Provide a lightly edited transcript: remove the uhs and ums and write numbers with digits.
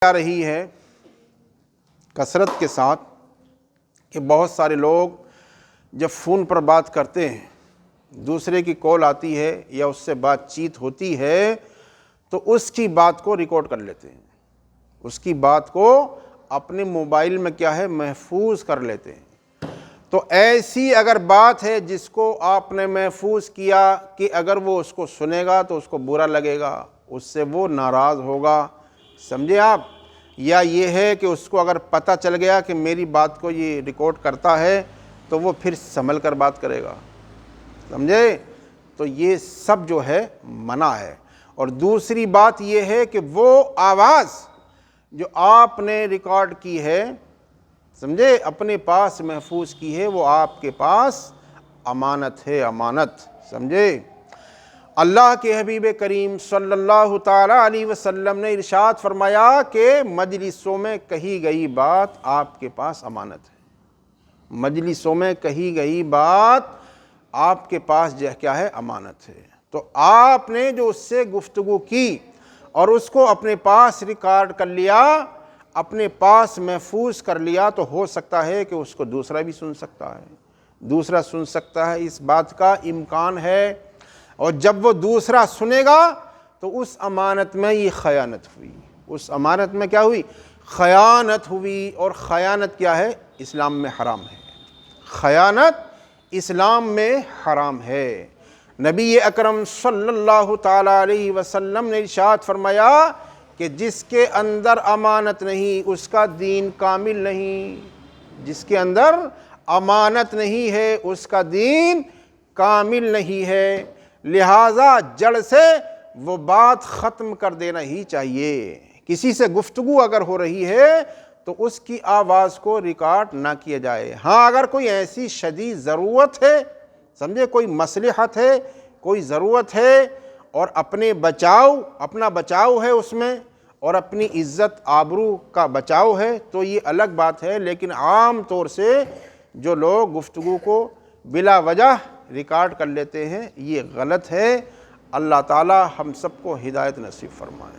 آ رہی ہے کثرت کے ساتھ کہ بہت سارے لوگ جب فون پر بات کرتے ہیں، دوسرے کی کال آتی ہے یا اس سے بات چیت ہوتی ہے تو اس کی بات کو ریکارڈ کر لیتے ہیں، اس کی بات کو اپنے موبائل میں کیا ہے محفوظ کر لیتے ہیں۔ تو ایسی اگر بات ہے جس کو آپ نے محفوظ کیا کہ اگر وہ اس کو سنے گا تو اس کو برا لگے گا، اس سے وہ ناراض ہوگا، سمجھے آپ؟ یا یہ ہے کہ اس کو اگر پتہ چل گیا کہ میری بات کو یہ ریکارڈ کرتا ہے تو وہ پھر سنبھل کر بات کرے گا، سمجھے؟ تو یہ سب جو ہے منع ہے۔ اور دوسری بات یہ ہے کہ وہ آواز جو آپ نے ریکارڈ کی ہے، سمجھے، اپنے پاس محفوظ کی ہے، وہ آپ کے پاس امانت ہے، امانت، سمجھے؟ اللہ کے حبیب کریم صلی اللہ تعالیٰ علیہ وسلم نے ارشاد فرمایا کہ مجلسوں میں کہی گئی بات آپ کے پاس امانت ہے، مجلسوں میں کہی گئی بات آپ کے پاس کیا ہے امانت ہے۔ تو آپ نے جو اس سے گفتگو کی اور اس کو اپنے پاس ریکارڈ کر لیا، اپنے پاس محفوظ کر لیا، تو ہو سکتا ہے کہ اس کو دوسرا بھی سن سکتا ہے، دوسرا سن سکتا ہے، اس بات کا امکان ہے۔ اور جب وہ دوسرا سنے گا تو اس امانت میں یہ خیانت ہوئی، اس امانت میں کیا ہوئی؟ خیانت ہوئی۔ اور خیانت کیا ہے؟ اسلام میں حرام ہے، خیانت اسلام میں حرام ہے۔ نبی اکرم صلی اللہ تعالیٰ علیہ وسلم نے ارشاد فرمایا کہ جس کے اندر امانت نہیں اس کا دین کامل نہیں، جس کے اندر امانت نہیں ہے اس کا دین کامل نہیں ہے، لہٰذا جڑ سے وہ بات ختم کر دینا ہی چاہیے۔ کسی سے گفتگو اگر ہو رہی ہے تو اس کی آواز کو ریکارڈ نہ کیا جائے۔ ہاں اگر کوئی ایسی شدید ضرورت ہے، سمجھے، کوئی مصلحت ہے، کوئی ضرورت ہے اور اپنا بچاؤ ہے اس میں، اور اپنی عزت آبرو کا بچاؤ ہے تو یہ الگ بات ہے، لیکن عام طور سے جو لوگ گفتگو کو بلا وجہ ریکارڈ کر لیتے ہیں یہ غلط ہے۔ اللہ تعالی ہم سب کو ہدایت نصیب فرمائے۔